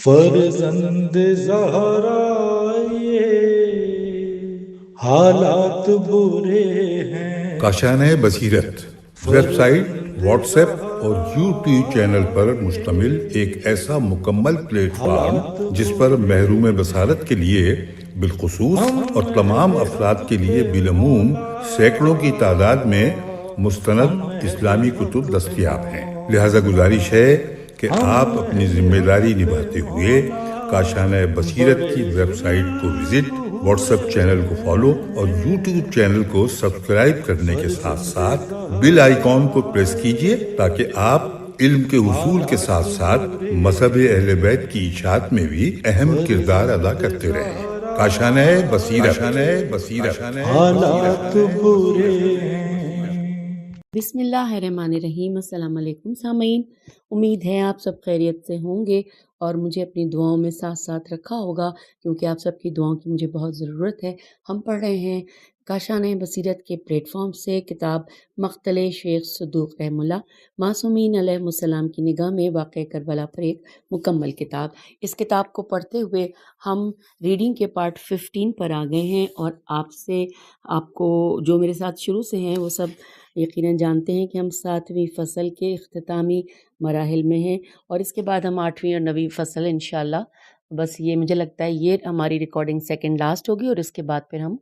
فرزند زہرا یہ حالات برے ہیں۔ کاشانۂ بصیرت ویب سائٹ، واٹس ایپ اور یوٹیوب چینل پر مشتمل ایک ایسا مکمل پلیٹ فارم جس پر محروم بصارت کے لیے بالخصوص اور تمام افراد کے لیے بالعموم سینکڑوں کی تعداد میں مستند اسلامی کتب دستیاب ہیں۔ لہذا گزارش ہے کہ آپ اپنی ذمہ داری نبھاتے ہوئے کاشانۂ بصیرت کی ویب سائٹ کو وزٹ، واٹس ایپ چینل کو فالو اور یوٹیوب چینل کو سبسکرائب کرنے کے ساتھ ساتھ بیل آئیکن کو پریس کیجئے تاکہ آپ علم کے حصول کے ساتھ ساتھ مذہب اہل بیت کی اشاعت میں بھی اہم کردار ادا کرتے رہیں۔ کاشانۂ بصیرت حالات برے ہیں۔ بسم اللہ الرحمن الرحیم۔ السلام علیکم سامعین، امید ہے آپ سب خیریت سے ہوں گے اور مجھے اپنی دعاؤں میں ساتھ ساتھ رکھا ہوگا، کیونکہ آپ سب کی دعاؤں کی مجھے بہت ضرورت ہے۔ ہم پڑھ رہے ہیں کاشانۂ بصیرت کے پلیٹ فارم سے کتاب مقتل شیخ صدوق رحمہ اللہ معصومین علیہ السلام کی نگاہ میں واقع کربلا پر ایک مکمل کتاب۔ اس کتاب کو پڑھتے ہوئے ہم ریڈنگ کے پارٹ 15 پر آ گئے ہیں، اور آپ کو جو میرے ساتھ شروع سے ہیں وہ سب یقیناً جانتے ہیں کہ ہم 7ویں فصل کے اختتامی مراحل میں ہیں، اور اس کے بعد ہم 8ویں اور 9ویں فصل انشاءاللہ، بس یہ مجھے لگتا ہے یہ ہماری ریکارڈنگ سیکنڈ لاسٹ ہوگی، اور اس کے بعد پھر ہم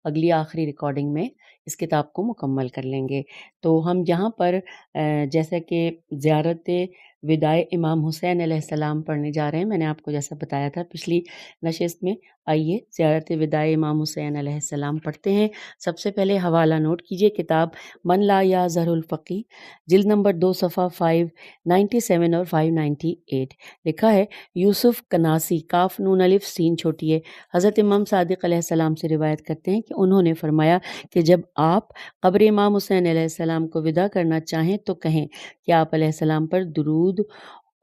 اگلی آخری ریکارڈنگ میں اس کتاب کو مکمل کر لیں گے۔ تو ہم یہاں پر جیسا کہ زیارت وداع امام حسین علیہ السلام پڑھنے جا رہے ہیں، میں نے آپ کو جیسا بتایا تھا پچھلی نشست میں۔ آئیے زیارت وداع امام حسین علیہ السلام پڑھتے ہیں۔ سب سے پہلے حوالہ نوٹ کیجئے، کتاب من لا یعذر الفقی، جلد نمبر 2 صفحہ 597 اور 598۔ لکھا ہے یوسف کناسی، کاف نون الف سین چھوٹی ہے، حضرت امام صادق علیہ السلام سے روایت کرتے ہیں کہ انہوں نے فرمایا کہ جب آپ قبر امام حسین علیہ السلام کو وداع کرنا چاہیں تو کہیں کہ آپ علیہ السلام پر درود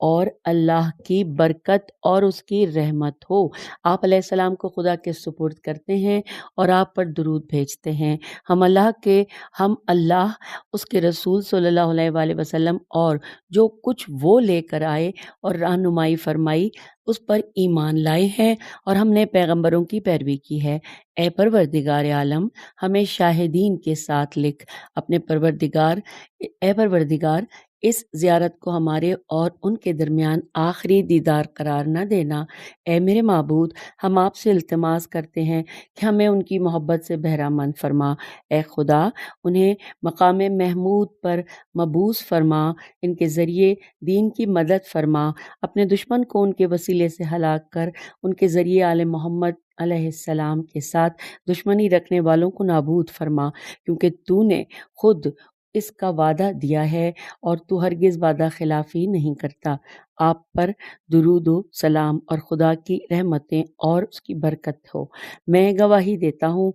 اور اللہ کی برکت اور اس کی رحمت ہو۔ آپ علیہ السلام کو خدا کے سپرد کرتے ہیں اور آپ پر درود بھیجتے ہیں۔ ہم اللہ اس کے رسول صلی اللہ علیہ وآلہ وسلم اور جو کچھ وہ لے کر آئے اور رہنمائی فرمائی اس پر ایمان لائے ہیں، اور ہم نے پیغمبروں کی پیروی کی ہے۔ اے پروردگار عالم، ہمیں شاہدین کے ساتھ لکھ، اے پروردگار اس زیارت کو ہمارے اور ان کے درمیان آخری دیدار قرار نہ دینا۔ اے میرے معبود، ہم آپ سے التماس کرتے ہیں کہ ہمیں ان کی محبت سے بہرامند فرما۔ اے خدا، انہیں مقام محمود پر مبعوث فرما، ان کے ذریعے دین کی مدد فرما، اپنے دشمن کو ان کے وسیلے سے ہلاک کر ان کے ذریعے آل محمد علیہ السلام کے ساتھ دشمنی رکھنے والوں کو نابود فرما، کیونکہ تو نے خود اس کا وعدہ دیا ہے اور تو ہرگز وعدہ خلافی نہیں کرتا۔ آپ پر درود و سلام اور خدا کی رحمتیں اور اس کی برکت ہو۔ میں گواہی دیتا ہوں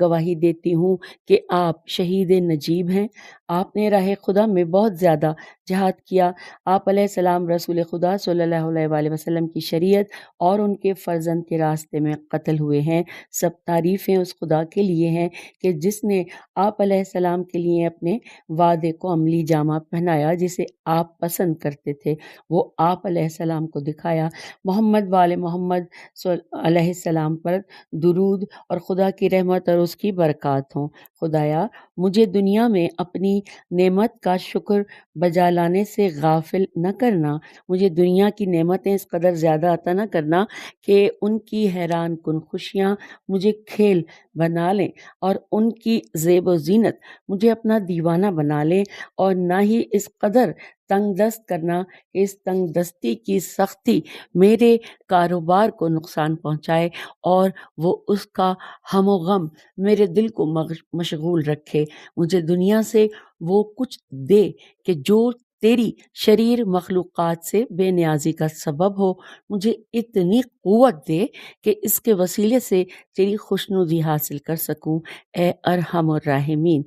گواہی دیتی ہوں کہ آپ شہید نجیب ہیں۔ آپ نے راہ خدا میں بہت زیادہ جہاد کیا۔ آپ علیہ السلام رسول خدا صلی اللہ علیہ وآلہ وسلم کی شریعت اور ان کے فرزند کے راستے میں قتل ہوئے ہیں۔ سب تعریفیں اس خدا کے لیے ہیں کہ جس نے آپ علیہ السلام کے لیے اپنے وعدے کو عملی جامہ پہنایا، جسے آپ پسند کرتے تھے، وہ آپ علیہ السلام کو دکھایا۔ محمد وآل محمد علیہ السلام پر درود اور خدا کی رحمت اور اس کی برکات ہوں۔ خدایا، مجھے دنیا میں اپنی نعمت کا شکر بجا لانے سے غافل نہ کرنا، مجھے دنیا کی نعمتیں اس قدر زیادہ عطا نہ کرنا کہ ان کی حیران کن خوشیاں مجھے کھیل بنا لیں، اور ان کی زیب و زینت مجھے اپنا دیوانہ بنا لیں، اور نہ ہی اس قدر تنگ دست کرنا کہ اس تنگ دستی کی سختی میرے کاروبار کو نقصان پہنچائے، اور وہ اس کا ہم و غم میرے دل کو مشغول رکھے۔ مجھے دنیا سے وہ کچھ دے کہ جو تیری شریر مخلوقات سے بے نیازی کا سبب ہو، مجھے اتنی قوت دے کہ اس کے وسیلے سے تیری خوشنودی حاصل کر سکوں۔ اے ارحم الراحمین،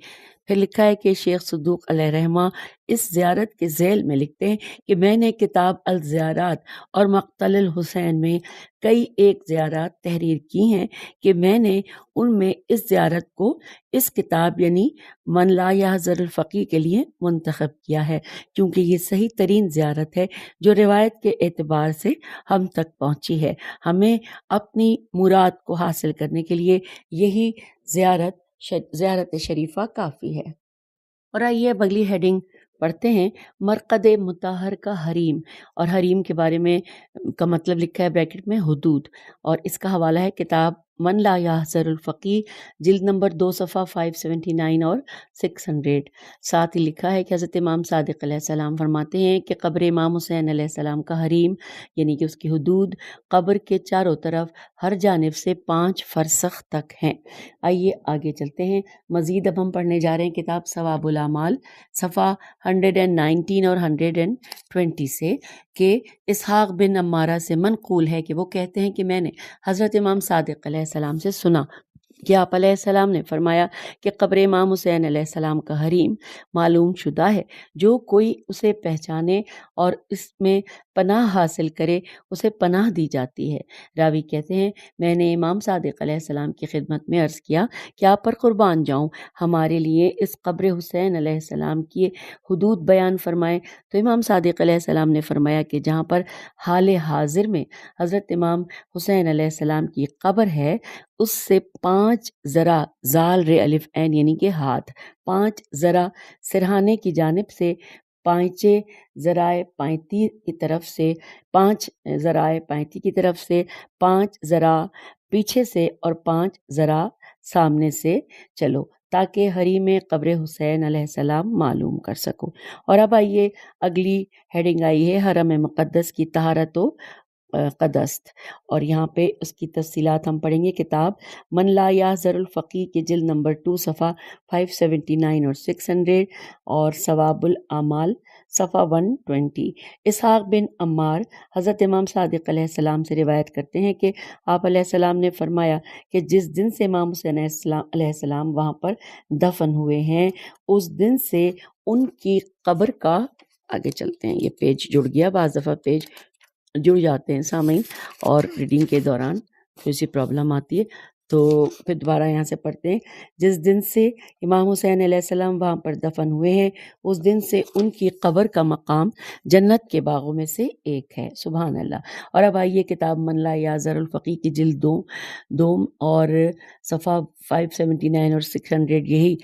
پھر لکھا ہے کہ شیخ صدوق علیہ رحمہ اس زیارت کے ذیل میں لکھتے ہیں کہ میں نے کتاب الزیارات اور مقتل الحسین میں کئی ایک زیارات تحریر کی ہیں کہ میں نے ان میں اس زیارت کو اس کتاب یعنی من لا یحضر الفقی کے لیے منتخب کیا ہے، کیونکہ یہ صحیح ترین زیارت ہے جو روایت کے اعتبار سے ہم تک پہنچی ہے۔ ہمیں اپنی مراد کو حاصل کرنے کے لیے یہی زیارت شریفہ کافی ہے۔ اور آئیے اب اگلی ہیڈنگ پڑھتے ہیں، مرقد مطہر کا حریم، اور حریم کے بارے میں کا مطلب لکھا ہے بریکٹ میں حدود، اور اس کا حوالہ ہے کتاب من لا یحضر الفقی جلد نمبر 2 صفحہ 579 اور 600۔ ساتھ ہی لکھا ہے کہ حضرت امام صادق علیہ السلام فرماتے ہیں کہ قبر امام حسین علیہ السلام کا حریم یعنی کہ اس کی حدود قبر کے چاروں طرف ہر جانب سے 5 فرسخ تک ہیں۔ آئیے آگے چلتے ہیں، مزید اب ہم پڑھنے جا رہے ہیں کتاب ثواب الاعمال صفحہ 119 اور 120 سے، کہ اسحاق بن عمارہ سے منقول ہے کہ وہ کہتے ہیں کہ میں نے حضرت امام صادق علیہ السلام سے سنا کہ آپ علیہ السلام نے فرمایا کہ قبر امام حسین علیہ السلام کا حریم معلوم شدہ ہے، جو کوئی اسے پہچانے اور اس میں پناہ حاصل کرے اسے پناہ دی جاتی ہے۔ راوی کہتے ہیں میں نے امام صادق علیہ السلام کی خدمت میں عرض کیا کہ آپ پر قربان جاؤں، ہمارے لیے اس قبر حسین علیہ السلام کی حدود بیان فرمائیں۔ تو امام صادق علیہ السلام نے فرمایا کہ جہاں پر حال حاضر میں حضرت امام حسین علیہ السلام کی قبر ہے اس سے 5 ذرا زال ر الف عین یعنی کہ ہاتھ 5 ذرا سرہانے کی جانب سے، 5 ذرائع پینتی کی طرف سے، 5 ذرائع پینتی کی طرف سے، 5 ذرا پیچھے سے اور 5 ذرا سامنے سے چلو تاکہ حریم قبر حسین علیہ السلام معلوم کر سکو۔ اور اب آئیے اگلی ہیڈنگ آئی ہے حرم مقدس کی طہارت و قدست، اور یہاں پہ اس کی تفصیلات ہم پڑھیں گے کتاب من لا یحضر الفقی کے جلد نمبر 2 صفحہ 579 اور 600 اور ثواب الاعمال صفحہ 120۔ اسحاق بن عمار حضرت امام صادق علیہ السلام سے روایت کرتے ہیں کہ آپ علیہ السلام نے فرمایا کہ جس دن سے امام حسین علیہ السلام وہاں پر دفن ہوئے ہیں اس دن سے ان کی قبر کا، آگے چلتے ہیں، یہ پیج جڑ گیا، بعض دفعہ پیج جڑ جاتے ہیں سامعین اور ریڈنگ کے دوران تھوڑی سی پرابلم آتی ہے، تو پھر دوبارہ یہاں سے پڑھتے ہیں، جس دن سے امام حسین علیہ السلام وہاں پر دفن ہوئے ہیں اس دن سے ان کی قبر کا مقام جنت کے باغوں میں سے ایک ہے۔ سبحان اللہ۔ اور اب آئیے کتاب من لا یحضر الفقی کی جلد 2 اور صفحہ 579 اور 600 یہی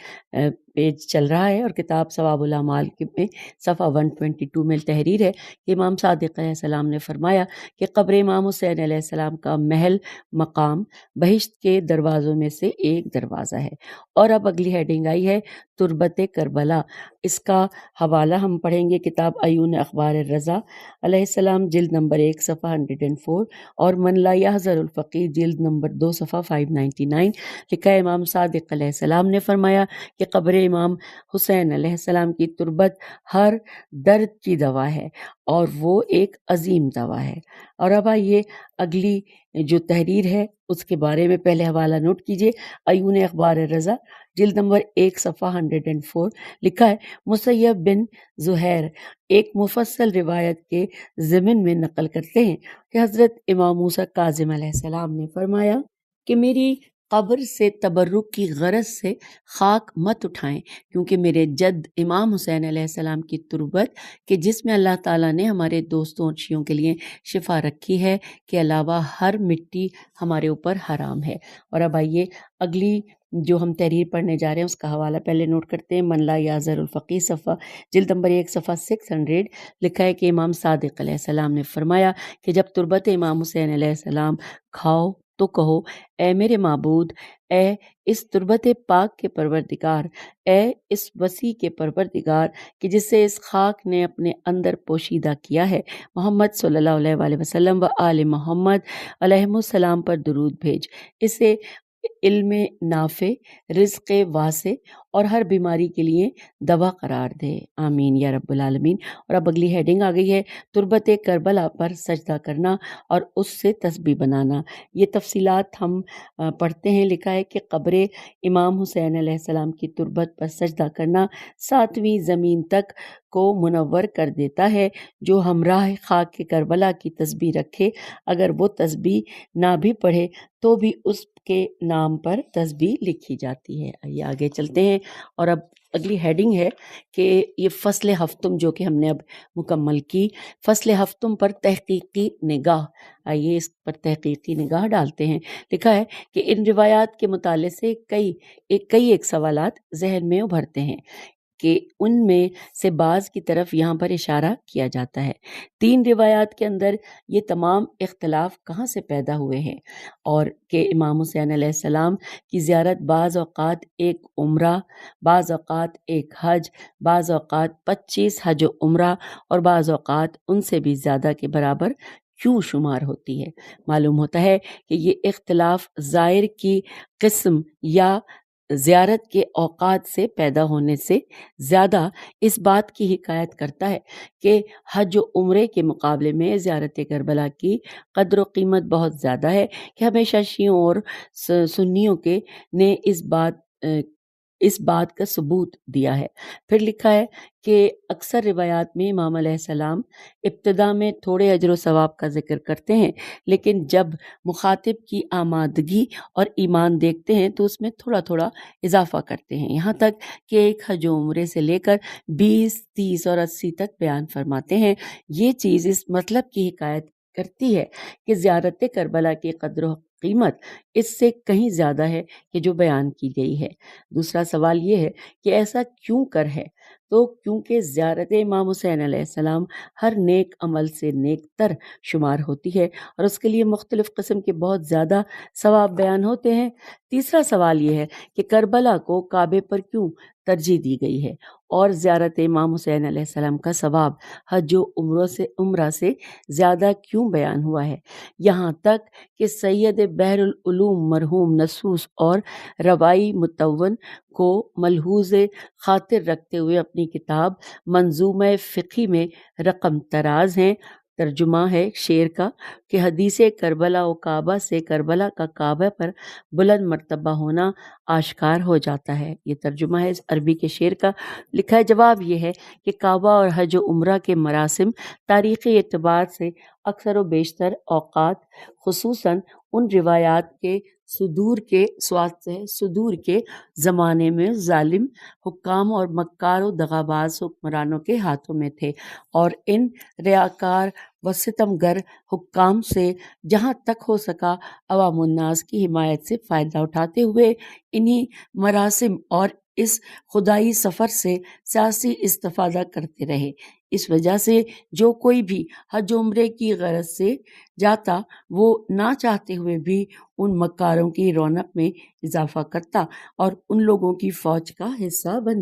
پیج چل رہا ہے، اور کتاب ثواب الاعمال میں صفحہ 122 میں تحریر ہے کہ امام صادق علیہ السلام نے فرمایا کہ قبر امام حسین علیہ السلام کا محل مقام بہشت کے دروازوں میں سے ایک دروازہ ہے۔ اور اب اگلی ہیڈنگ آئی ہے تربت کربلا، اس کا حوالہ ہم پڑھیں گے کتاب عیون اخبار الرضا علیہ السلام جلد نمبر 1 صفحہ 104 اور من لا یحضر الفقی جلد نمبر 2 صفحہ 599۔ لکھا ہے امام صادق علیہ السلام نے فرمایا کہ قبر امام حسین علیہ السلام کی تربت ہر درد کی دوا ہے اور وہ ایک عظیم دوا ہے۔ اور اب آئیے اگلی جو تحریر ہے اس کے بارے میں پہلے حوالہ نوٹ کیجئے، عیون اخبار الرضا جلد نمبر 1 صفحہ 104۔ لکھا ہے مسیب بن زہیر ایک مفصل روایت کے ضمن میں نقل کرتے ہیں کہ حضرت امام موسیٰ کاظم علیہ السلام نے فرمایا کہ میری قبر سے تبرک کی غرض سے خاک مت اٹھائیں، کیونکہ میرے جد امام حسین علیہ السلام کی تربت کہ جس میں اللہ تعالیٰ نے ہمارے دوستوں اور شیعوں کے لیے شفا رکھی ہے کے علاوہ ہر مٹی ہمارے اوپر حرام ہے۔ اور اب آئیے اگلی جو ہم تحریر پڑھنے جا رہے ہیں اس کا حوالہ پہلے نوٹ کرتے ہیں، من لا یحضر الفقی صفحہ جلد نمبر 1 صفحہ 600۔ لکھا ہے کہ امام صادق علیہ السلام نے فرمایا کہ جب تربت امام حسین علیہ السلام کھاؤ تو کہو اے میرے معبود، اے اس تربت پاک کے پروردگار، اے اس وسیع کے پروردگار کہ جس سے اس خاک نے اپنے اندر پوشیدہ کیا ہے، محمد صلی اللہ علیہ وآلہ وسلم و آل محمد علیہ السلام پر درود بھیج، اسے علم نافع، رزق واسع اور ہر بیماری کے لیے دوا قرار دے، آمین یا رب العالمین۔ اور اب اگلی ہیڈنگ آ گئی ہے، تربت کربلا پر سجدہ کرنا اور اس سے تسبیح بنانا۔ یہ تفصیلات ہم پڑھتے ہیں۔ لکھا ہے کہ قبر امام حسین علیہ السلام کی تربت پر سجدہ کرنا 7ویں زمین تک کو منور کر دیتا ہے۔ جو ہمراہ خاک کربلا کی تسبیح رکھے، اگر وہ تسبیح نہ بھی پڑھے تو بھی اس کے نام پر تسبیح لکھی جاتی ہے۔ آئیے آگے چلتے ہیں، اور اب اگلی ہیڈنگ ہے کہ یہ فصل ہفتم جو کہ ہم نے اب مکمل کی، فصل ہفتم پر تحقیقی نگاہ۔ آئیے اس پر تحقیقی نگاہ ڈالتے ہیں۔ لکھا ہے کہ ان روایات کے مطالعے سے کئی سوالات ذہن میں ابھرتے ہیں کہ ان میں سے بعض کی طرف یہاں پر اشارہ کیا جاتا ہے۔ 3 روایات کے اندر یہ تمام اختلاف کہاں سے پیدا ہوئے ہیں، اور کہ امام حسین علیہ السلام کی زیارت بعض اوقات ایک عمرہ، بعض اوقات ایک حج، بعض اوقات 25 حج و عمرہ اور بعض اوقات ان سے بھی زیادہ کے برابر کیوں شمار ہوتی ہے۔ معلوم ہوتا ہے کہ یہ اختلاف زائر کی قسم یا زیارت کے اوقات سے پیدا ہونے سے زیادہ اس بات کی حکایت کرتا ہے کہ حج و عمرے کے مقابلے میں زیارت کربلا کی قدر و قیمت بہت زیادہ ہے، کہ ہمیشہ شیعوں اور سنیوں کے نے اس بات کا ثبوت دیا ہے۔ پھر لکھا ہے کہ اکثر روایات میں امام علیہ السلام ابتدا میں تھوڑے اجر و ثواب کا ذکر کرتے ہیں، لیکن جب مخاطب کی آمادگی اور ایمان دیکھتے ہیں تو اس میں تھوڑا تھوڑا اضافہ کرتے ہیں، یہاں تک کہ ایک حج و عمرے سے لے کر 20، 30 اور 80 تک بیان فرماتے ہیں۔ یہ چیز اس مطلب کی حکایت کرتی ہے کہ زیارت کربلا کی قدر و قیمت اس سے کہیں زیادہ ہے کہ جو بیان کی گئی ہے۔ دوسرا سوال یہ ہے کہ ایسا کیوں کر ہے؟ تو کیونکہ زیارت امام حسین علیہ السلام ہر نیک عمل سے نیک تر شمار ہوتی ہے، اور اس کے لیے مختلف قسم کے بہت زیادہ ثواب بیان ہوتے ہیں۔ تیسرا سوال یہ ہے کہ کربلا کو کعبے پر کیوں ترجیح دی گئی ہے، اور زیارت امام حسین علیہ السلام کا ثواب حج و عمرہ سے زیادہ کیوں بیان ہوا ہے؟ یہاں تک کہ سید بحر العلوم مرحوم نصوص اور روائی متون کو ملحوظ خاطر رکھتے ہوئے اپنی کتاب منظومہ فقہی میں رقم تراز ہیں، ترجمہ ہے شعر کا کہ حدیث کربلا و کعبہ سے کربلا کا کعبہ پر بلند مرتبہ ہونا آشکار ہو جاتا ہے۔ یہ ترجمہ ہے عربی کے شعر کا۔ لکھا ہے جواب یہ ہے کہ کعبہ اور حج و عمرہ کے مراسم تاریخی اعتبار سے اکثر و بیشتر اوقات خصوصاً ان روایات کے صدور کے زمانے میں ظالم حکام اور مکار و دغاباز حکمرانوں کے ہاتھوں میں تھے، اور ان ریاکار و ستم گر حکام سے جہاں تک ہو سکا عوام الناس کی حمایت سے فائدہ اٹھاتے ہوئے انہی مراسم اور اس خدائی سفر سے سیاسی استفادہ کرتے رہے۔ اس وجہ سے جو کوئی بھی حج و عمرے کی غرض سے جاتا وہ نہ چاہتے ہوئے بھی ان مکاروں کی رونق میں اضافہ کرتا اور ان لوگوں کی فوج کا حصہ بن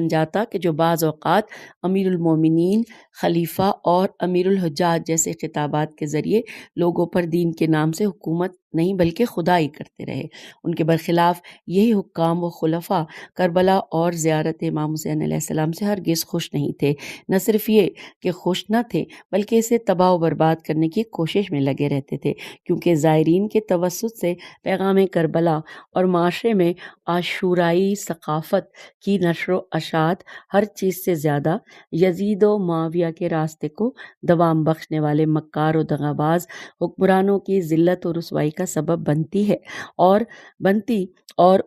جاتا کہ جو بعض اوقات امیر المومنین، خلیفہ اور امیر الحجاج جیسے خطابات کے ذریعے لوگوں پر دین کے نام سے حکومت نہیں بلکہ خدائی کرتے رہے۔ ان کے برخلاف یہی حکام و خلفاء کربلا اور زیارت امام حسین علیہ السلام سے ہرگز خوش نہیں تھے۔ نہ صرف یہ کہ خوش نہ تھے بلکہ اسے تباہ و برباد کرنے کی کوشش میں لگے رہتے تھے، کیونکہ زائرین کے توسط سے پیغام کربلا اور معاشرے میں عاشورائی ثقافت کی نشر و اشاعت ہر چیز سے زیادہ یزید و معاویہ کے راستے کو دوام بخشنے والے مکار و دغاباز حکمرانوں کی ذلت و رسوائی کا سبب بنتی اور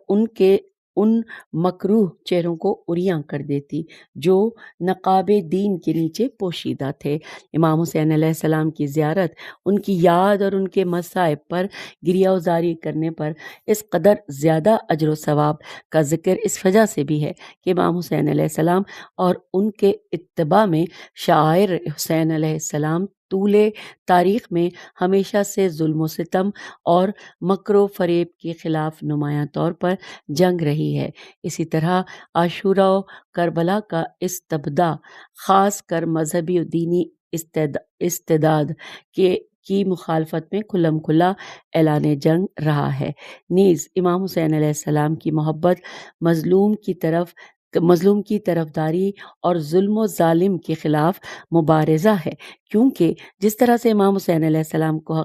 ان مکروہ چہروں کو عریاں کر دیتی جو نقاب دین کے نیچے پوشیدہ تھے۔ امام حسین علیہ السلام کی زیارت، ان کی یاد اور ان کے مصائب پر گریہ وزاری کرنے پر اس قدر زیادہ اجر و ثواب کا ذکر اس وجہ سے بھی ہے کہ امام حسین علیہ السلام اور ان کے اتباع میں شاعر حسین علیہ السلام طول تاریخ میں ہمیشہ سے ظلم و ستم اور مکر و فریب کے خلاف نمایاں طور پر جنگ رہی ہے۔ اسی طرح عاشورہ و کربلا کا استبداء خاص کر مذہبی و دینی استعداد کی مخالفت میں کھلم کھلا اعلان جنگ رہا ہے۔ نیز امام حسین علیہ السلام کی محبت مظلوم کی طرفداری اور ظلم و ظالم کے خلاف مبارزہ ہے، کیونکہ جس طرح سے امام حسین علیہ السلام کو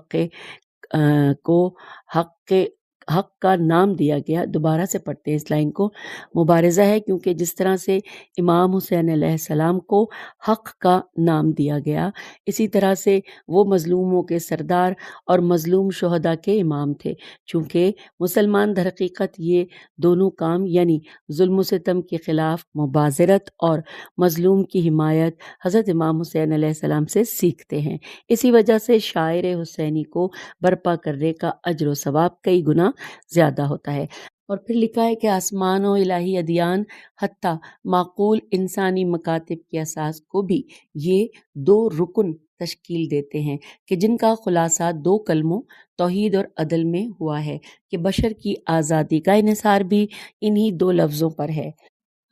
حق کا نام دیا گیا، دوبارہ سے پڑھتے ہیں اس لائن کو، مبارزہ ہے کیونکہ جس طرح سے امام حسین علیہ السلام کو حق کا نام دیا گیا، اسی طرح سے وہ مظلوموں کے سردار اور مظلوم شہداء کے امام تھے۔ چونکہ مسلمان در حقیقت یہ دونوں کام یعنی ظلم و ستم کے خلاف مبازرت اور مظلوم کی حمایت حضرت امام حسین علیہ السلام سے سیکھتے ہیں۔ اسی وجہ سے شاعر حسینی کو برپا کرنے کا اجر و ثواب کئی گنا زیادہ ہوتا ہے۔ اور پھر لکھا ہے کہ آسمان و الہی ادیان حتیٰ معقول انسانی مکاتب کے اساس کو بھی یہ دو رکن تشکیل دیتے ہیں کہ جن کا خلاصہ دو کلموں توحید اور عدل میں ہوا ہے کہ بشر کی آزادی کا انحصار بھی انہی دو لفظوں پر ہے۔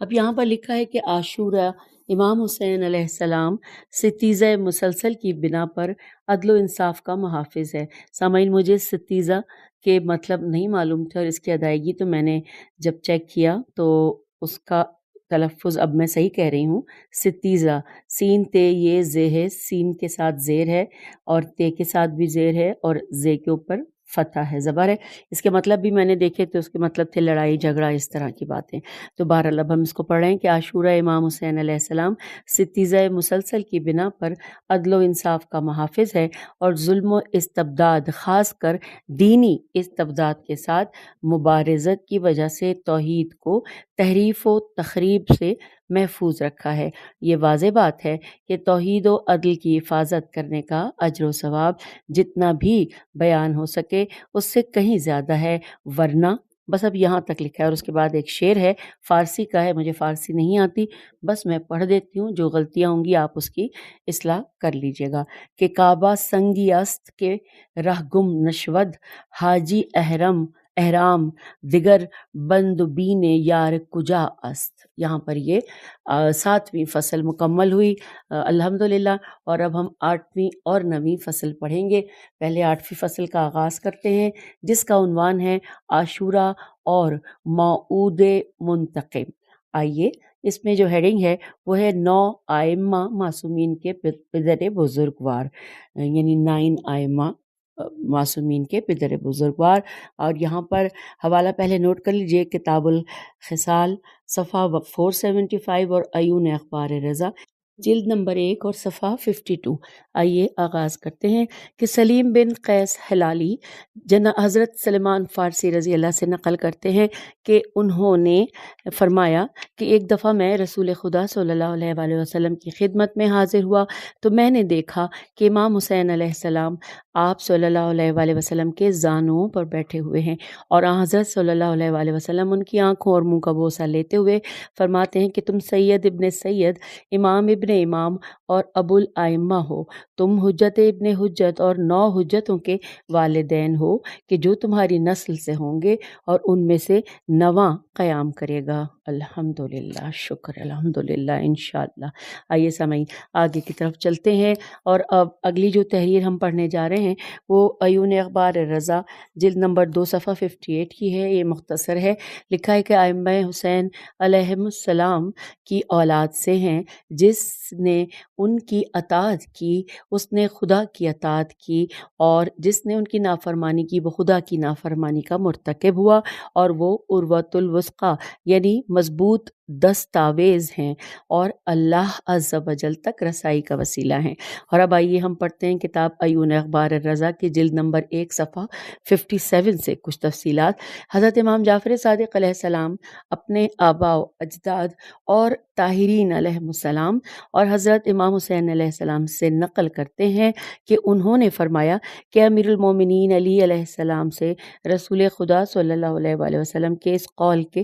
اب یہاں پر لکھا ہے کہ عاشورہ امام حسین علیہ السلام ستیزہ مسلسل کی بنا پر عدل و انصاف کا محافظ ہے۔ سامعین، مجھے ستیزہ کے مطلب نہیں معلوم تھے اور اس کی ادائیگی تو میں نے جب چیک کیا تو اس کا تلفظ اب میں صحیح کہہ رہی ہوں، ستیزہ، سین تے یہ زے ہے، سین کے ساتھ زیر ہے اور تے کے ساتھ بھی زیر ہے اور زے کے اوپر فتح ہے، زبر ہے۔ اس کے مطلب بھی میں نے دیکھے تو اس کے مطلب تھے لڑائی جھگڑا، اس طرح کی باتیں۔ تو بہرحال اب ہم اس کو پڑھ رہے ہیں کہ عاشورہ امام حسین علیہ السلام ستیزہ مسلسل کی بنا پر عدل و انصاف کا محافظ ہے اور ظلم و استبداد، خاص کر دینی استبداد کے ساتھ مبارزت کی وجہ سے توحید کو تحریف و تخریب سے محفوظ رکھا ہے۔ یہ واضح بات ہے کہ توحید و عدل کی حفاظت کرنے کا اجر و ثواب جتنا بھی بیان ہو سکے اس سے کہیں زیادہ ہے، ورنہ بس اب یہاں تک لکھا ہے۔ اور اس کے بعد ایک شعر ہے، فارسی کا ہے، مجھے فارسی نہیں آتی، بس میں پڑھ دیتی ہوں، جو غلطیاں ہوں گی آپ اس کی اصلاح کر لیجیے گا کہ کعبہ سنگی است کے رہ گم نشود، حاجی احرام دگر بند بین یار کجا است۔ یہاں پر یہ 7ویں فصل مکمل ہوئی الحمدللہ، اور اب ہم 8ویں اور 9ویں فصل پڑھیں گے۔ پہلے 8ویں فصل کا آغاز کرتے ہیں جس کا عنوان ہے عاشورہ اور موعود منتقم۔ آئیے اس میں جو ہیڈنگ ہے وہ ہے 9 ائمہ معصومین کے پدر بزرگوار، یعنی 9 ائمہ معصومین کے پدر بزرگوار۔ اور یہاں پر حوالہ پہلے نوٹ کر لیجئے، کتاب الخصال صفحہ 475 اور عیون اخبار رضا جلد نمبر 1 اور صفحہ 52۔ آئیے آغاز کرتے ہیں کہ سلیم بن قیس ہلالی حضرت سلمان فارسی رضی اللہ سے نقل کرتے ہیں کہ انہوں نے فرمایا کہ ایک دفعہ میں رسول خدا صلی اللہ علیہ وآلہ وسلم کی خدمت میں حاضر ہوا تو میں نے دیکھا کہ امام حسین علیہ السلام آپ صلی اللہ علیہ وآلہ وسلم کے زانوؤں پر بیٹھے ہوئے ہیں، اور حضرت صلی اللہ علیہ وآلہ وسلم ان کی آنکھوں اور منہ کا بوسہ لیتے ہوئے فرماتے ہیں کہ تم سید ابن سید، امام ابن امام اور ابو الائمہ ہو، تم حجت ابن حجت اور 9 حجتوں کے والدین ہو کہ جو تمہاری نسل سے ہوں گے اور ان میں سے 9واں قیام کرے گا۔ الحمدللہ، شکر الحمدللہ، انشاءاللہ۔ آئیے سامعین آگے کی طرف چلتے ہیں، اور اب اگلی جو تحریر ہم پڑھنے جا رہے ہیں وہ عیون اخبار رضا جلد نمبر 2 صفحہ 58 کی ہے۔ یہ مختصر ہے، لکھا ہے کہ ائمہ حسین علیہم السلام کی اولاد سے ہیں، جس نے ان کی اطاعت کی اس نے خدا کی اطاعت کی، اور جس نے ان کی نافرمانی کی وہ خدا کی نافرمانی کا مرتکب ہوا، اور وہ عروۃ الوثقی یعنی مضبوط دستاویز ہیں اور اللہ عز و جل تک رسائی کا وسیلہ ہیں۔ اور اب آئیے ہم پڑھتے ہیں کتاب عیون اخبار الرضا کی جلد نمبر 1 صفحہ 57 سے کچھ تفصیلات۔ حضرت امام جعفر صادق علیہ السلام اپنے آباء و اجداد اور طاہرین علیہ السلام اور حضرت امام حسین علیہ السلام سے نقل کرتے ہیں کہ انہوں نے فرمایا کہ امیر المومنین علی علیہ السلام سے رسول خدا صلی اللہ علیہ وآلہ وسلم کے اس قول کے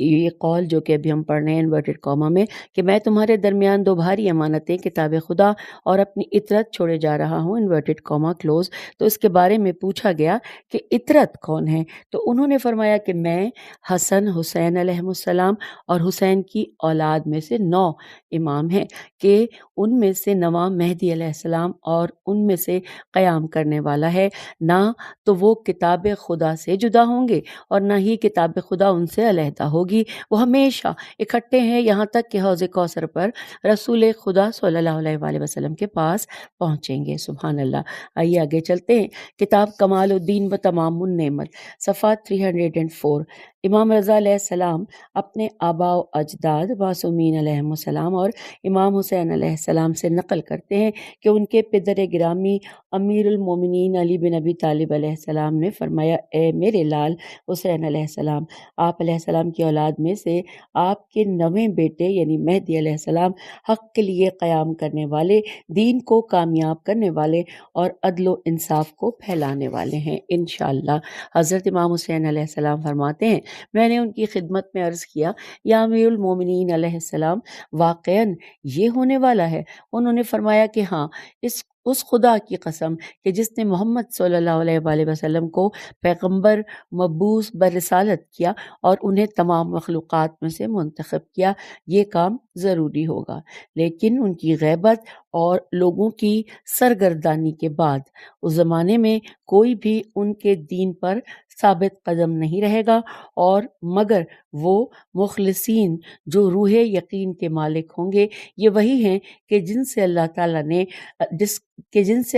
یہ قول جو کہ ابھی ہم پڑھ رہے ہیں انورٹڈ کاما میں کہ میں تمہارے درمیان دو بھاری امانتیں کتاب خدا اور اپنی اطرت چھوڑے جا رہا ہوں، انورٹڈ کاما کلوز. تو اس کے بارے میں پوچھا گیا کہ اطرت کون ہے، تو انہوں نے فرمایا کہ میں حسن حسین علیہ السلام اور حسین کی اولاد میں سے 9 امام ہیں کہ ان میں سے نواں مہدی علیہ السلام اور ان میں سے قیام کرنے والا ہے، نہ تو وہ کتاب خدا سے جدا ہوں گے اور نہ ہی کتاب خدا ان سے علیحدہ ہوگی، وہ ہمیشہ اکٹھے ہیں یہاں تک کہ حوض کوثر پر رسول خدا صلی اللہ علیہ وآلہ وسلم کے پاس پہنچیں گے. سبحان اللہ. آئیے آگے چلتے ہیں. کتاب کمال الدین و تمام النعمت صفحہ 304. امام رضا علیہ السلام اپنے آباء و اجداد معصومین علیہ السلام اور امام حسین علیہ السلام سے نقل کرتے ہیں کہ ان کے پدر گرامی امیر المومنین علی بن ابی طالب علیہ السلام نے فرمایا، اے میرے لال حسین علیہ السلام، آپ علیہ السلام کی اولاد میں سے آپ کے 9ویں بیٹے یعنی مہدی علیہ السلام حق کے لیے قیام کرنے والے، دین کو کامیاب کرنے والے اور عدل و انصاف کو پھیلانے والے ہیں انشاءاللہ. حضرت امام حسین علیہ السلام فرماتے ہیں، میں نے ان کی خدمت میں عرض کیا، یا امیر المومنین علیہ السلام، واقعاً یہ ہونے والا ہے؟ انہوں نے فرمایا کہ ہاں، اس خدا کی قسم کہ جس نے محمد صلی اللہ علیہ وآلہ وسلم کو پیغمبر مبعوث برسالت کیا اور انہیں تمام مخلوقات میں سے منتخب کیا، یہ کام ضروری ہوگا. لیکن ان کی غیبت اور لوگوں کی سرگردانی کے بعد اس زمانے میں کوئی بھی ان کے دین پر ثابت قدم نہیں رہے گا، اور مگر وہ مخلصین جو روح یقین کے مالک ہوں گے، یہ وہی ہیں کہ جن سے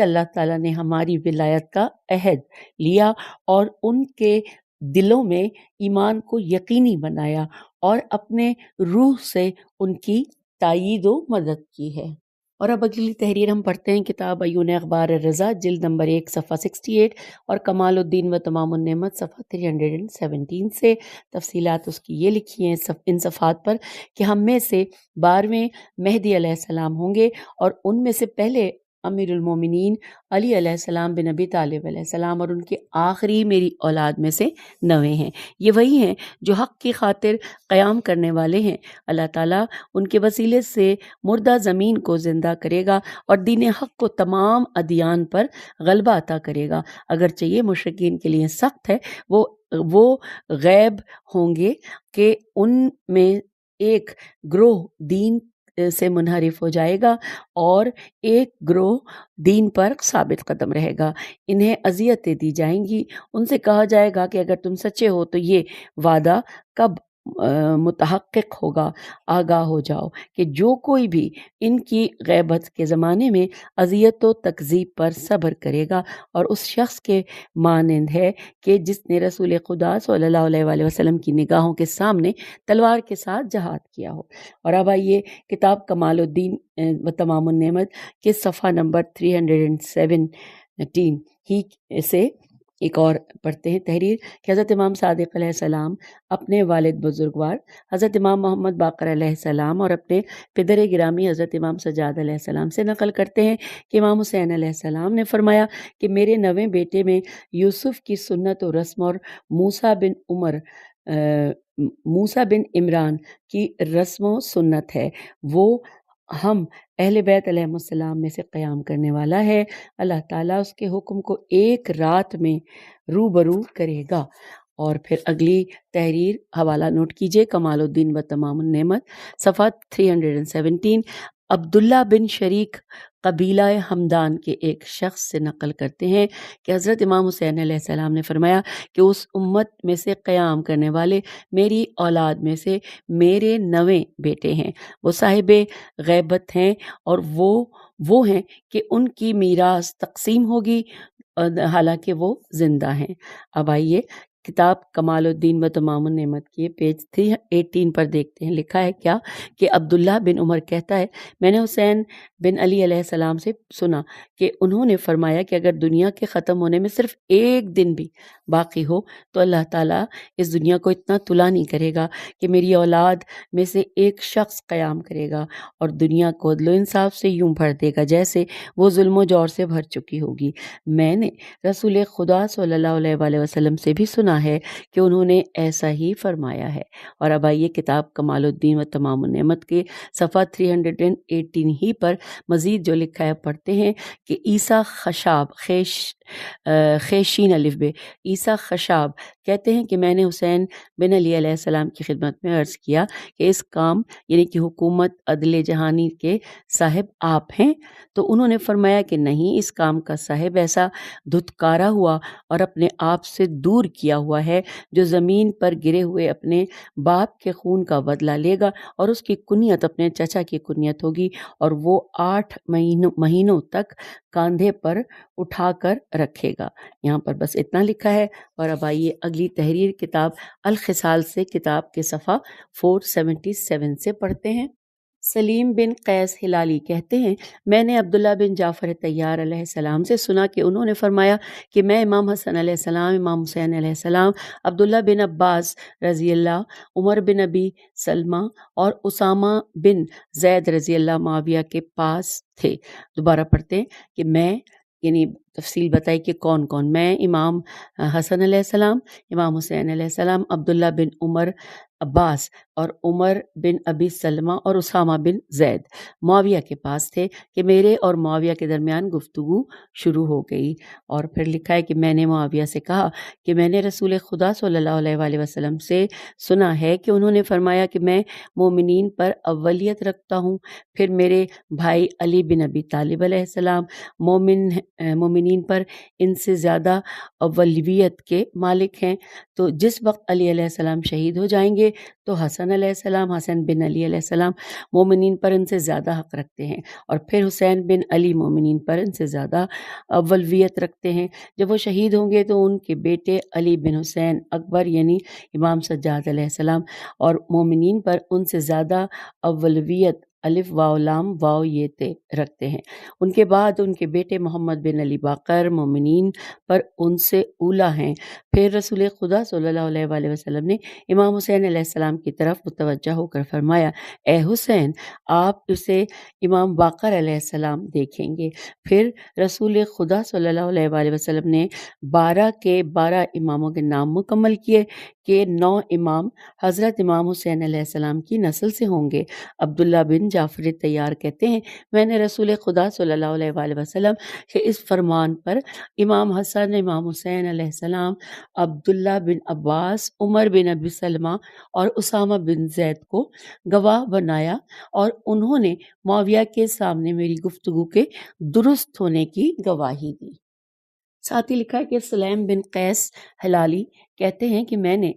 اللہ تعالیٰ نے ہماری ولایت کا عہد لیا اور ان کے دلوں میں ایمان کو یقینی بنایا اور اپنے روح سے ان کی تائید و مدد کی ہے. اور اب اگلی تحریر ہم پڑھتے ہیں کتاب عیون اخبار الرضا جلد نمبر 1 صفحہ 68 اور کمال الدین و تمام النعمت صفحہ 317 سے. تفصیلات اس کی یہ لکھی ہیں ان صفحات پر کہ ہم میں سے 12ویں مہدی علیہ السلام ہوں گے، اور ان میں سے پہلے امیر المومنین علی علیہ السلام بن ابی طالب علیہ السلام اور ان کے آخری میری اولاد میں سے 9 ہیں. یہ وہی ہیں جو حق کی خاطر قیام کرنے والے ہیں. اللہ تعالیٰ ان کے وسیلے سے مردہ زمین کو زندہ کرے گا اور دین حق کو تمام ادیان پر غلبہ عطا کرے گا. اگرچہ یہ مشرکین کے لیے سخت ہے، وہ غیب ہوں گے کہ ان میں ایک گروہ دین سے منحرف ہو جائے گا اور ایک گروہ دین پر ثابت قدم رہے گا. انہیں اذیتیں دی جائیں گی. ان سے کہا جائے گا کہ اگر تم سچے ہو تو یہ وعدہ کب متحقق ہوگا؟ آگاہ ہو جاؤ کہ جو کوئی بھی ان کی غیبت کے زمانے میں اذیت و تکذیب پر صبر کرے گا اور اس شخص کے مانند ہے کہ جس نے رسول خدا صلی اللہ علیہ وآلہ وسلم کی نگاہوں کے سامنے تلوار کے ساتھ جہاد کیا ہو. اور اب آئیے کتاب کمال الدین و تمام النعمت کے صفحہ نمبر 317 ہی سے ایک اور پڑھتے ہیں تحریر کہ حضرت امام صادق علیہ السلام اپنے والد بزرگوار حضرت امام محمد باقر علیہ السلام اور اپنے پدر گرامی حضرت امام سجاد علیہ السلام سے نقل کرتے ہیں کہ امام حسین علیہ السلام نے فرمایا کہ میرے 9ویں بیٹے میں یوسف کی سنت و رسم اور موسیٰ بن عمران کی رسم و سنت ہے. وہ ہم اہل بیت علیہ السلام میں سے قیام کرنے والا ہے. اللہ تعالیٰ اس کے حکم کو ایک رات میں روبرو کرے گا. اور پھر اگلی تحریر حوالہ نوٹ کیجئے، کمال الدین و تمام النعمت صفحہ 317. عبداللہ بن شریک قبیلہ ہمدان کے ایک شخص سے نقل کرتے ہیں کہ حضرت امام حسین علیہ السلام نے فرمایا کہ اس امت میں سے قیام کرنے والے میری اولاد میں سے میرے 9 بیٹے ہیں. وہ صاحب غیبت ہیں اور وہ ہیں کہ ان کی میراث تقسیم ہوگی حالانکہ وہ زندہ ہیں. اب آئیے کتاب کمال الدین و تمام النعمت کی پیج 318 پر دیکھتے ہیں. لکھا ہے کیا کہ عبداللہ بن عمر کہتا ہے میں نے حسین بن علی علیہ السلام سے سنا کہ انہوں نے فرمایا کہ اگر دنیا کے ختم ہونے میں صرف ایک دن بھی باقی ہو تو اللہ تعالیٰ اس دنیا کو اتنا طلا نہیں کرے گا کہ میری اولاد میں سے ایک شخص قیام کرے گا اور دنیا کو عدل و انصاف سے یوں بھر دے گا جیسے وہ ظلم و جور سے بھر چکی ہوگی. میں نے رسول خدا صلی اللہ علیہ وآلہ وسلم سے بھی سنا سنا ہے کہ انہوں نے ایسا ہی فرمایا ہے۔ اور اب آئیے کتاب کمال الدین و تمام النعمت کے صفحہ 318 ہی پر مزید جو لکھا ہے پڑھتے ہیں کہ عیسیٰ خشاب خیشین الف بے عیسیٰ خشاب کہتے ہیں کہ میں نے حسین بن علی علیہ السلام کی خدمت میں عرض کیا کہ اس کام یعنی کہ حکومت عدل جہانی کے صاحب آپ ہیں؟ تو انہوں نے فرمایا کہ نہیں، اس کام کا صاحب ایسا دھتکارا ہوا اور اپنے آپ سے دور کیا ہوا ہے جو زمین پر گرے ہوئے اپنے باپ کے خون کا بدلہ لے گا، اور اس کی کنیت اپنے چچا کی کنیت ہوگی، اور وہ 8 مہینوں تک کاندھے پر اٹھا کر رکھے گا۔ یہاں پر بس اتنا لکھا ہے۔ اور اب آئیے اگلی تحریر کتاب الخصال سے کتاب کے صفحہ 477 سے پڑھتے ہیں۔ سلیم بن قیس ہلالی کہتے ہیں میں نے عبداللہ بن جعفر طیار علیہ السلام سے سنا کہ انہوں نے فرمایا کہ میں امام حسن علیہ السلام، امام حسین علیہ السلام، عبداللہ بن عباس رضی اللہ، عمر بن ابی سلمہ اور اسامہ بن زید رضی اللہ معاویہ کے پاس تھے۔ دوبارہ پڑھتے ہیں کہ میں یعنی تفصیل بتائی کہ کون کون، میں امام حسن علیہ السلام، امام حسین علیہ السلام، عبداللہ بن عمر عباس اور عمر بن ابی سلمہ اور اسامہ بن زید معاویہ کے پاس تھے کہ میرے اور معاویہ کے درمیان گفتگو شروع ہو گئی۔ اور پھر لکھا ہے کہ میں نے معاویہ سے کہا کہ میں نے رسول خدا صلی اللہ علیہ وآلہ وسلم سے سنا ہے کہ انہوں نے فرمایا کہ میں مومنین پر اولیت رکھتا ہوں، پھر میرے بھائی علی بن ابی طالب علیہ السلام مومنین پر ان سے زیادہ اولویت کے مالک ہیں۔ تو جس وقت علی علیہ السلام شہید ہو جائیں گے تو حسن علیہ السلام، حسن بن علی علیہ السلام مومنین پر ان سے زیادہ حق رکھتے ہیں، اور پھر حسین بن علی مومنین پر ان سے زیادہ اولویت رکھتے ہیں۔ جب وہ شہید ہوں گے تو ان کے بیٹے علی بن حسین اکبر یعنی امام سجاد علیہ السلام اور مومنین پر ان سے زیادہ اولویت الف واو لام واو یہ تے رکھتے ہیں۔ ان کے بعد ان کے بیٹے محمد بن علی باقر مومنین پر ان سے اولا ہیں۔ پھر رسول خدا صلی اللہ علیہ وآلہ وسلم نے امام حسین علیہ السلام کی طرف متوجہ ہو کر فرمایا اے حسین، آپ اسے امام باقر علیہ السلام دیکھیں گے۔ پھر رسول خدا صلی اللہ علیہ وآلہ وسلم نے 12 کے 12 اماموں کے نام مکمل کیے کہ 9 امام حضرت امام حسین علیہ السلام کی نسل سے ہوں گے۔ عبداللہ بن جعفر طیار کہتے ہیں میں نے رسول خدا صلی اللہ علیہ وآلہ وسلم کے اس فرمان پر امام حسن، امام حسین علیہ السلام، عبداللہ بن عباس، عمر بن ابی سلمہ اور اسامہ بن زید کو گواہ بنایا، اور انہوں نے معاویہ کے سامنے میری گفتگو کے درست ہونے کی گواہی دی۔ ساتھ ہی لکھا ہے کہ سلیم بن قیس ہلالی کہتے ہیں کہ میں نے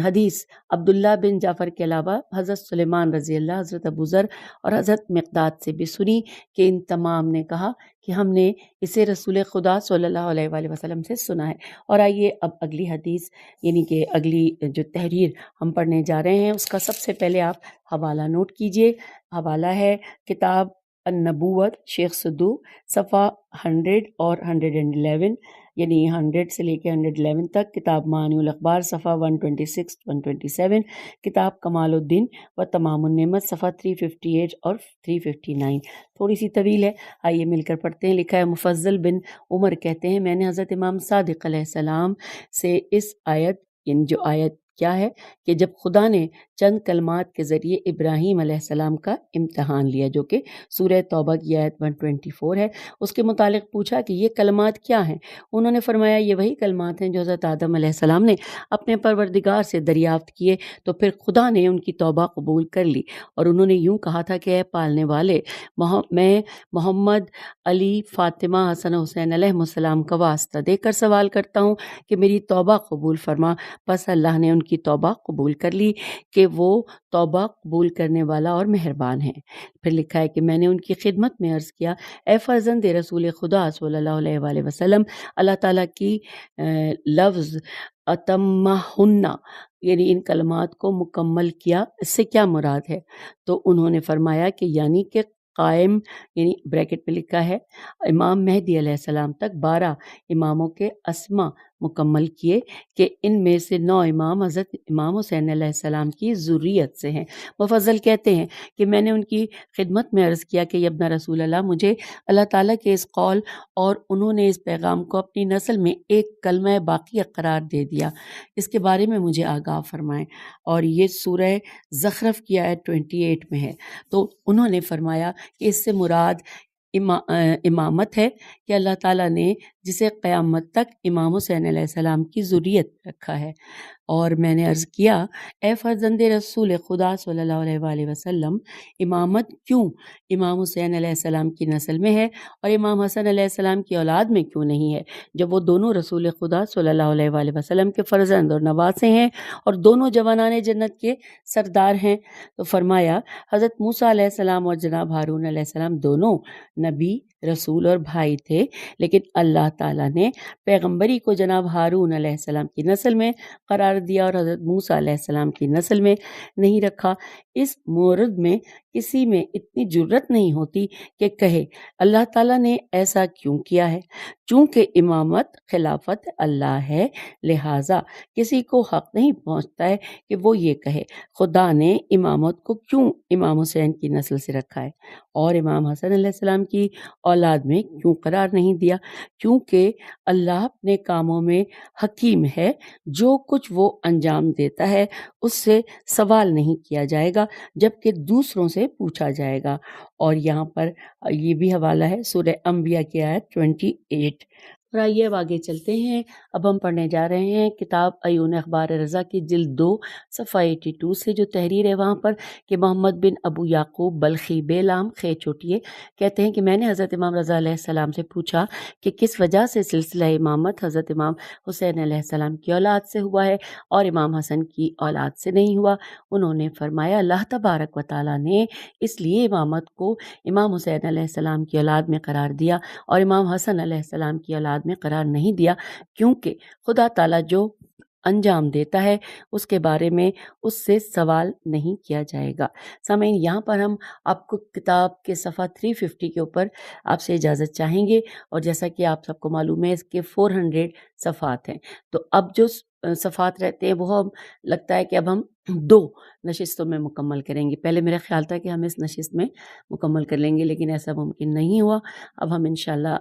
حدیث عبداللہ بن جعفر کے علاوہ حضرت سلیمان رضی اللہ، حضرت ابو ذر اور حضرت مقداد سے بھی سنی کہ ان تمام نے کہا کہ ہم نے اسے رسول خدا صلی اللہ علیہ وآلہ وسلم سے سنا ہے۔ اور آئیے اب اگلی حدیث یعنی کہ اگلی جو تحریر ہم پڑھنے جا رہے ہیں اس کا سب سے پہلے آپ حوالہ نوٹ کیجئے۔ حوالہ ہے کتاب النبوت شیخ صدوق صفحہ 100 اور 111 یعنی 100 سے لے کے 111 تک، کتاب معانی الاخبار صفحہ 126 127، کتاب کمال الدین و تمام النعمت صفحہ 358 اور 359۔ تھوڑی سی طویل ہے، آئیے مل کر پڑھتے ہیں۔ لکھا ہے مفضل بن عمر کہتے ہیں میں نے حضرت امام صادق علیہ السلام سے اس آیت یعنی جو آیت کیا ہے کہ جب خدا نے چند کلمات کے ذریعے ابراہیم علیہ السلام کا امتحان لیا، جو کہ سورہ توبہ کی آیت 124 ہے، اس کے متعلق پوچھا کہ یہ کلمات کیا ہیں؟ انہوں نے فرمایا یہ وہی کلمات ہیں جو حضرت آدم علیہ السلام نے اپنے پروردگار سے دریافت کیے، تو پھر خدا نے ان کی توبہ قبول کر لی، اور انہوں نے یوں کہا تھا کہ اے پالنے والے، میں محمد، علی، فاطمہ، حسن حسین علیہ السلام کا واسطہ دے کر سوال کرتا ہوں کہ میری توبہ قبول فرما۔ پس اللہ نے ان کی توبہ قبول کر لی کہ وہ توبہ قبول کرنے والا اور مہربان ہے۔ پھر لکھا ہے کہ میں نے ان کی خدمت میں عرض کیا اے فرزند رسول خدا صلی اللہ علیہ وآلہ وسلم، اللہ تعالیٰ کی لفظ اتمہن یعنی ان کلمات کو مکمل کیا، اس سے کیا مراد ہے؟ تو انہوں نے فرمایا کہ یعنی کہ قائم یعنی بریکٹ میں لکھا ہے امام مہدی علیہ السلام تک 12 اماموں کے اسما مکمل کیے کہ ان میں سے 9 امام حضرت امام حسین علیہ السلام کی ذریت سے ہیں۔ مفضل کہتے ہیں کہ میں نے ان کی خدمت میں عرض کیا کہ ابن رسول اللہ، مجھے اللہ تعالیٰ کے اس قول اور انہوں نے اس پیغام کو اپنی نسل میں ایک کلمہ باقی قرار دے دیا، اس کے بارے میں مجھے آگاہ فرمائیں۔ اور یہ سورہ زخرف کی آیت 28 میں ہے۔ تو انہوں نے فرمایا کہ اس سے مراد امامت ہے کہ اللہ تعالیٰ نے جسے قیامت تک امام حسین علیہ السلام کی ذریت رکھا ہے۔ اور میں نے عرض کیا، اے فرزند رسول خدا صلی اللہ علیہ وآلہ وسلم، امامت کیوں امام حسین علیہ السلام کی نسل میں ہے اور امام حسن علیہ السلام کی اولاد میں کیوں نہیں ہے، جب وہ دونوں رسول خدا صلی اللہ علیہ وآلہ وسلم کے فرزند اور نواسے ہیں اور دونوں جوانان جنت کے سردار ہیں؟ تو فرمایا، حضرت موسیٰ علیہ السلام اور جناب ہارون علیہ السلام دونوں نبی، رسول اور بھائی تھے، لیکن اللہ تعالیٰ نے پیغمبری کو جناب ہارون علیہ السلام کی نسل میں قرار دیا اور حضرت موسیٰ علیہ السلام کی نسل میں نہیں رکھا۔ اس مورد میں کسی میں اتنی جرت نہیں ہوتی کہ کہے اللہ تعالیٰ نے ایسا کیوں کیا ہے۔ چونکہ امامت خلافت اللہ ہے، لہٰذا کسی کو حق نہیں پہنچتا ہے کہ وہ یہ کہے خدا نے امامت کو کیوں امام حسین کی نسل سے رکھا ہے اور امام حسن علیہ السلام کی اولاد میں کیوں قرار نہیں دیا، کیونکہ اللہ اپنے کاموں میں حکیم ہے، جو کچھ وہ انجام دیتا ہے اس سے سوال نہیں کیا جائے گا جبکہ دوسروں سے پوچھا جائے گا۔ اور یہاں پر یہ بھی حوالہ ہے سورہ انبیاء کی آیت 28۔ اور آئیے اب آگے چلتے ہیں۔ اب ہم پڑھنے جا رہے ہیں کتاب عیون اخبار رضا کی جلد 2 صفحہ 82 سے جو تحریر ہے وہاں پر کہ محمد بن ابو یعقوب بلخی بیلام خے چوٹیے کہتے ہیں کہ میں نے حضرت امام رضا علیہ السلام سے پوچھا کہ کس وجہ سے سلسلہ امامت حضرت امام حسین علیہ السلام کی اولاد سے ہوا ہے اور امام حسن کی اولاد سے نہیں ہوا۔ انہوں نے فرمایا، اللہ تبارک و تعالیٰ نے اس لیے امامت کو امام حسین علیہ السلام کی اولاد میں قرار دیا اور امام حسن علیہ السلام کی اولاد میں قرار نہیں دیا، کیونکہ خدا تعالیٰ جو انجام دیتا ہے اس کے بارے میں اس سے سوال نہیں کیا جائے گا۔ سامعین، یہاں پر ہم آپ کو کتاب کے صفحہ 350 کے اوپر آپ سے اجازت چاہیں گے، اور جیسا کہ آپ سب کو معلوم ہے اس کے 400 صفحات ہیں، تو اب جو صفحات رہتے ہیں وہ ہم لگتا ہے کہ اب ہم 2 نشستوں میں مکمل کریں گے۔ پہلے میرا خیال تھا کہ ہم اس نشست میں مکمل کر لیں گے، لیکن ایسا ممکن نہیں ہوا۔ اب ہم انشاءاللہ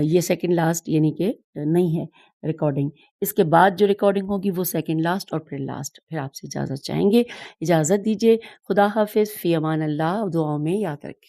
یہ سیکنڈ لاسٹ یعنی کہ نہیں ہے ریکارڈنگ، اس کے بعد جو ریکارڈنگ ہوگی وہ سیکنڈ لاسٹ اور پھر لاسٹ۔ پھر آپ سے اجازت چاہیں گے، اجازت دیجیے۔ خدا حافظ، فی امان اللہ، دعاؤں میں یاد رکھیں۔